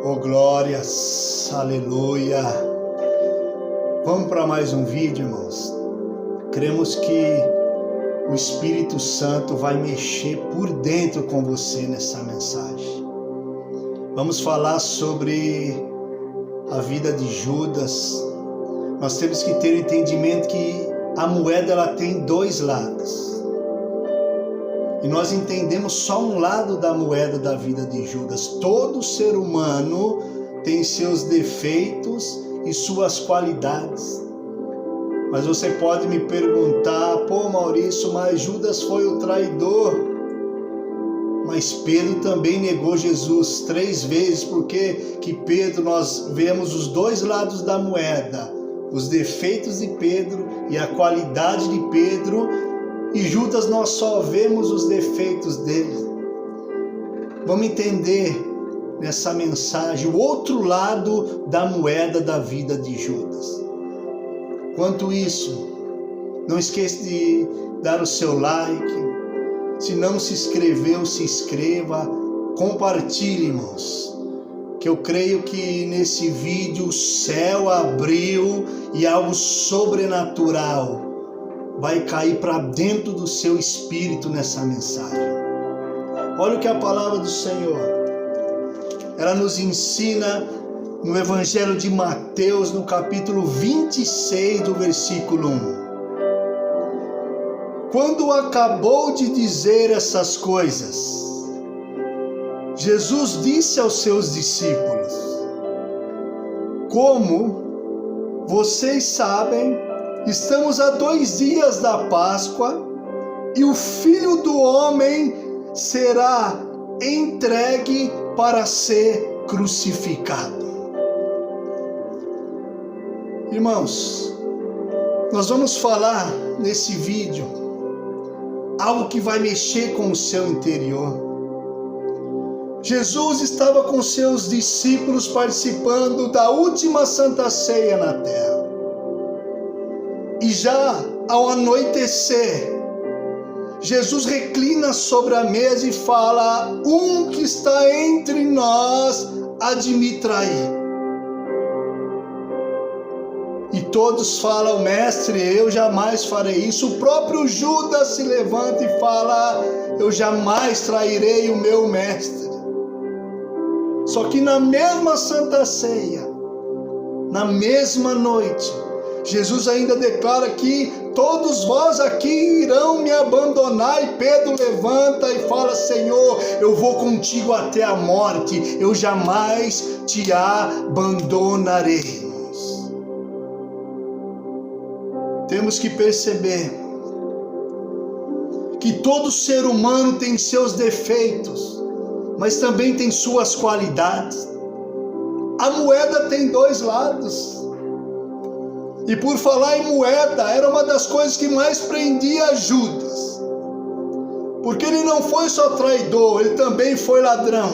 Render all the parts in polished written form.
Oh, glórias, aleluia. Vamos para mais um vídeo, irmãos. Cremos que o Espírito Santo vai mexer por dentro com você nessa mensagem. Vamos falar sobre a vida de Judas. Nós temos que ter o entendimento que a moeda ela tem dois lados. E nós entendemos só um lado da moeda da vida de Judas. Todo ser humano tem seus defeitos e suas qualidades. Mas você pode me perguntar, pô Maurício, mas Judas foi o traidor. Mas Pedro também negou Jesus 3 vezes, porque que Pedro, nós vemos os dois lados da moeda. Os defeitos de Pedro e a qualidade de Pedro. E Judas nós só vemos os defeitos dele. Vamos entender nessa mensagem o outro lado da moeda da vida de Judas. Quanto isso, não esqueça de dar o seu like. Se não se inscreveu, se inscreva. Compartilhe, irmãos. Que eu creio que nesse vídeo o céu abriu e algo sobrenatural vai cair para dentro do seu espírito nessa mensagem. Olha o que a palavra do Senhor, ela nos ensina no Evangelho de Mateus, no capítulo 26, do versículo 1. Quando acabou de dizer essas coisas, Jesus disse aos seus discípulos: como vocês sabem, estamos a 2 dias da Páscoa e o Filho do Homem será entregue para ser crucificado. Irmãos, nós vamos falar nesse vídeo algo que vai mexer com o seu interior. Jesus estava com seus discípulos participando da última Santa Ceia na terra. E já ao anoitecer, Jesus reclina sobre a mesa e fala: um que está entre nós há de me trair. E todos falam: mestre, eu jamais farei isso. O próprio Judas se levanta e fala: eu jamais trairei o meu mestre. Só que na mesma Santa Ceia, na mesma noite, Jesus ainda declara que todos vós aqui irão me abandonar. E Pedro levanta e fala: Senhor, eu vou contigo até a morte, eu jamais te abandonarei. Temos que perceber que todo ser humano tem seus defeitos, mas também tem suas qualidades. A moeda tem 2 lados. E por falar em moeda, era uma das coisas que mais prendia Judas. Porque ele não foi só traidor, ele também foi ladrão.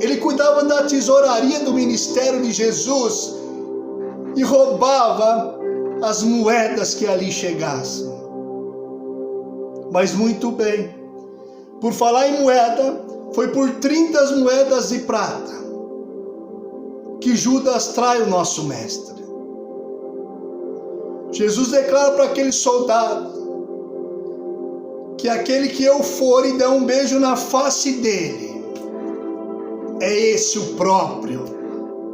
Ele cuidava da tesouraria do ministério de Jesus e roubava as moedas que ali chegassem. Mas muito bem, por falar em moeda, foi por 30 moedas de prata que Judas trai o nosso mestre. Jesus declara para aquele soldado que aquele que eu for e der um beijo na face dele, é esse o próprio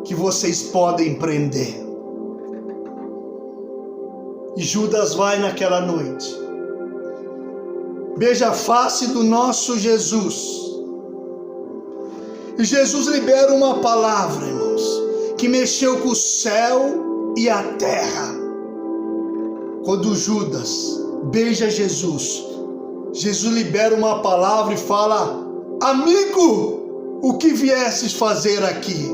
que vocês podem prender. E Judas vai naquela noite, beija a face do nosso Jesus. E Jesus libera uma palavra, irmãos, que mexeu com o céu e a terra. Quando Judas beija Jesus, Jesus libera uma palavra e fala: amigo, o que viestes fazer aqui?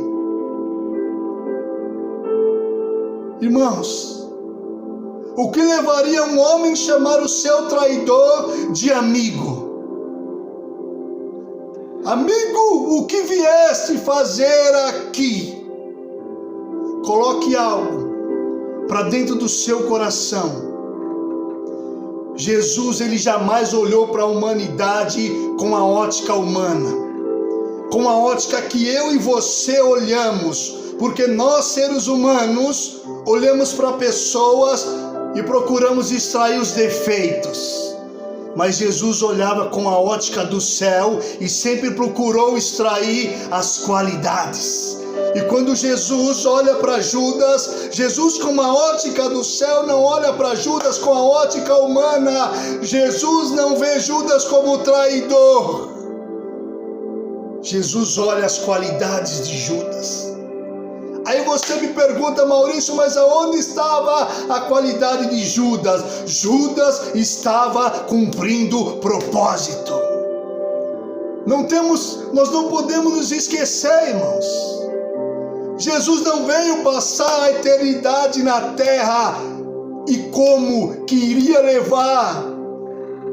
Irmãos, o que levaria um homem a chamar o seu traidor de amigo? Amigo, o que vieste fazer aqui? Coloque algo para dentro do seu coração. Jesus, ele jamais olhou para a humanidade com a ótica humana. com a ótica que eu e você olhamos, porque nós, seres humanos, olhamos para pessoas e procuramos extrair os defeitos. Mas Jesus olhava com a ótica do céu e sempre procurou extrair as qualidades. E quando Jesus olha para Judas, Jesus com a ótica do céu não olha para Judas com a ótica humana. Jesus não vê Judas como traidor. Jesus olha as qualidades de Judas. Aí você me pergunta, Maurício, mas aonde estava a qualidade de Judas? Judas estava cumprindo propósito. Nós não podemos nos esquecer, irmãos. Jesus não veio passar a eternidade na terra e como que iria levar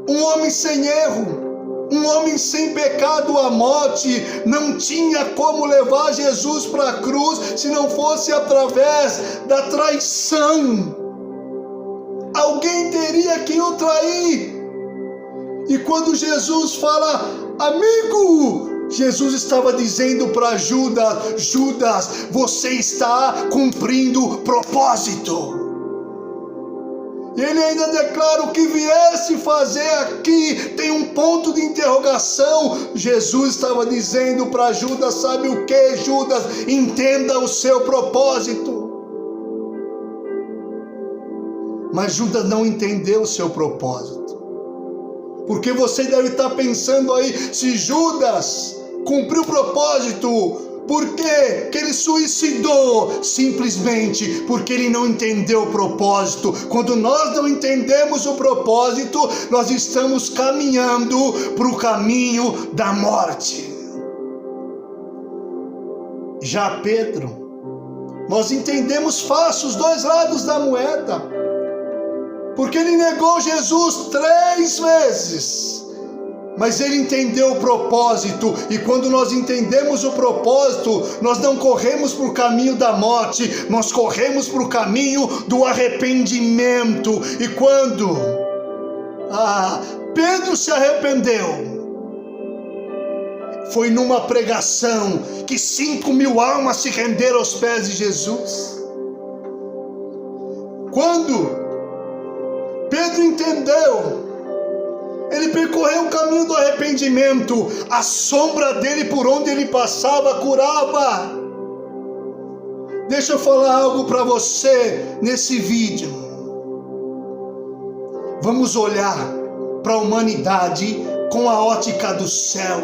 um homem sem erro, um homem sem pecado à morte. Não tinha como levar Jesus para a cruz se não fosse através da traição. Alguém teria que o trair. E quando Jesus fala, amigo, Jesus estava dizendo para Judas, Judas, você está cumprindo propósito. E ele ainda declara, o que viesse fazer aqui, tem um ponto de interrogação. Jesus estava dizendo para Judas, sabe o que, Judas? Entenda o seu propósito. Mas Judas não entendeu o seu propósito. Porque você deve estar pensando aí, se Judas cumpriu o propósito, por que que ele suicidou? Simplesmente porque ele não entendeu o propósito. Quando nós não entendemos o propósito, nós estamos caminhando para o caminho da morte. Já Pedro, nós entendemos fácil os dois lados da moeda, porque ele negou Jesus 3 vezes. Mas ele entendeu o propósito, e quando nós entendemos o propósito, nós não corremos para o caminho da morte, nós corremos para o caminho do arrependimento. E quando Pedro se arrependeu, foi numa pregação que 5.000 almas se renderam aos pés de Jesus. Quando Pedro entendeu, ele percorreu o caminho do arrependimento. A sombra dele, por onde ele passava, curava. Deixa eu falar algo para você nesse vídeo. Vamos olhar para a humanidade com a ótica do céu.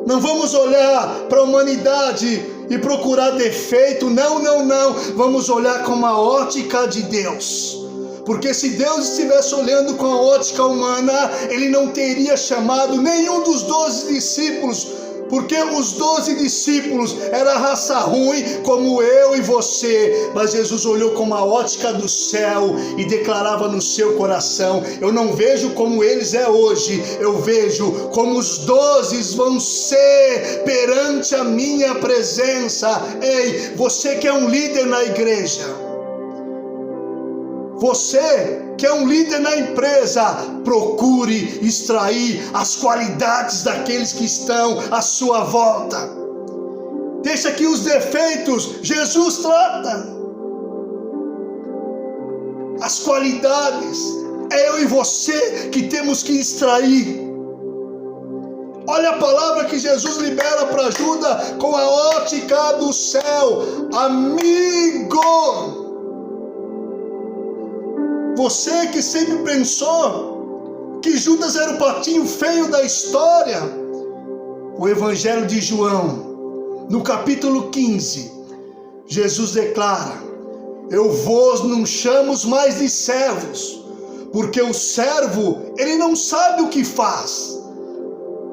Não vamos olhar para a humanidade e procurar defeito. Não. Vamos olhar com a ótica de Deus. Porque se Deus estivesse olhando com a ótica humana, ele não teria chamado nenhum dos 12 discípulos, porque os 12 discípulos eram raça ruim como eu e você. Mas Jesus olhou com a ótica do céu e declarava no seu coração, eu não vejo como eles é hoje, eu vejo como os 12 vão ser perante a minha presença. Ei, você que é um líder na igreja, você que é um líder na empresa, procure extrair as qualidades daqueles que estão à sua volta. Deixa que os defeitos Jesus trata. As qualidades é eu e você que temos que extrair. Olha a palavra que Jesus libera para Judas com a ótica do céu. Amigo! Você que sempre pensou que Judas era o patinho feio da história. O Evangelho de João, no capítulo 15, Jesus declara, eu vos não chamo mais de servos, porque o servo, ele não sabe o que faz,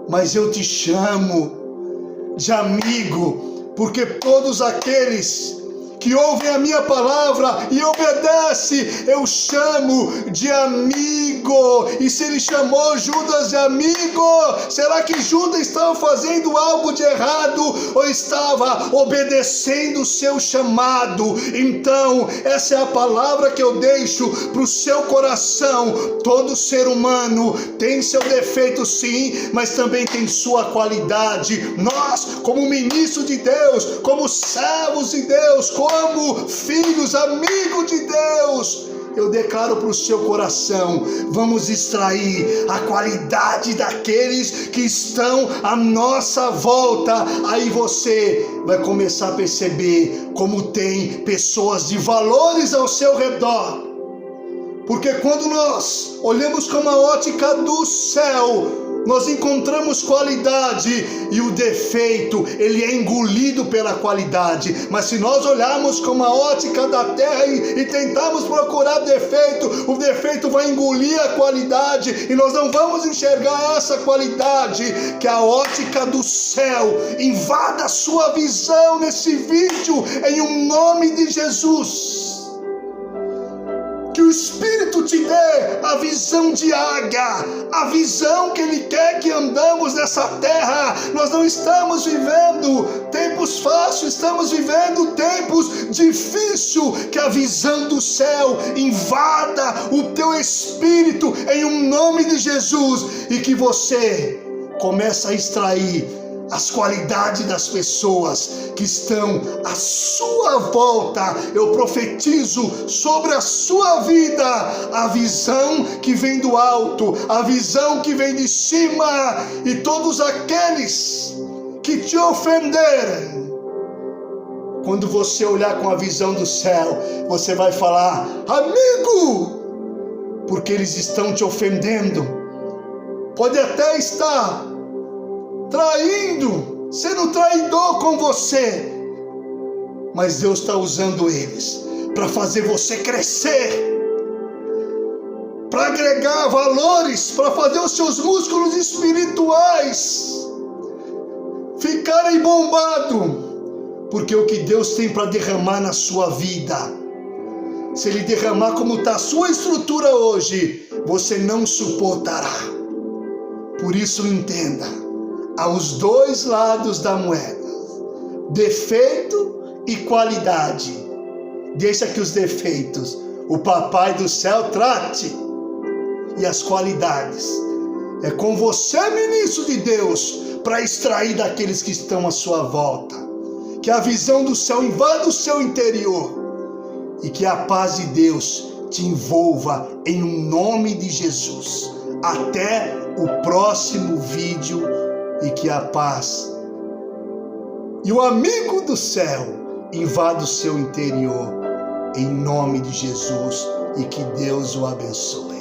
mas eu te chamo de amigo, porque todos aqueles que ouvem a minha palavra e obedece, eu chamo de amigo. E se ele chamou Judas de amigo, será que Judas estava fazendo algo de errado ou estava obedecendo o seu chamado? Então, essa é a palavra que eu deixo para o seu coração. Todo ser humano tem seu defeito, sim, mas também tem sua qualidade. Nós, como ministros de Deus, como servos de Deus, como filhos, amigos de Deus, eu declaro para o seu coração, vamos extrair a qualidade daqueles que estão à nossa volta. Aí você vai começar a perceber como tem pessoas de valores ao seu redor. Porque quando nós olhamos com a ótica do céu, nós encontramos qualidade e o defeito, ele é engolido pela qualidade. Mas se nós olharmos com a ótica da terra e tentarmos procurar defeito, o defeito vai engolir a qualidade e nós não vamos enxergar essa qualidade. Que a ótica do céu invada a sua visão nesse vídeo, em nome de Jesus. Que o Espírito te dê a visão de águia, a visão que Ele quer que andamos nessa terra. Nós não estamos vivendo tempos fáceis, estamos vivendo tempos difíceis. Que a visão do céu invada o teu espírito em nome de Jesus e que você comece a extrair as qualidades das pessoas que estão à sua volta. Eu profetizo sobre a sua vida a visão que vem do alto, a visão que vem de cima, e todos aqueles que te ofenderem, quando você olhar com a visão do céu, você vai falar: amigo, porque eles estão te ofendendo. Pode até estar traindo, sendo traidor com você, mas Deus está usando eles para fazer você crescer, para agregar valores, para fazer os seus músculos espirituais ficarem bombados, porque o que Deus tem para derramar na sua vida, se Ele derramar como está a sua estrutura hoje, você não suportará. Por isso entenda, aos dois lados da moeda, defeito e qualidade. Deixa que os defeitos o Papai do céu trate, e as qualidades é com você, ministro de Deus, para extrair daqueles que estão à sua volta. Que a visão do céu invada o seu interior e que a paz de Deus te envolva em nome de Jesus. Até o próximo vídeo. E que a paz e o amigo do céu invada o seu interior, em nome de Jesus, e que Deus o abençoe.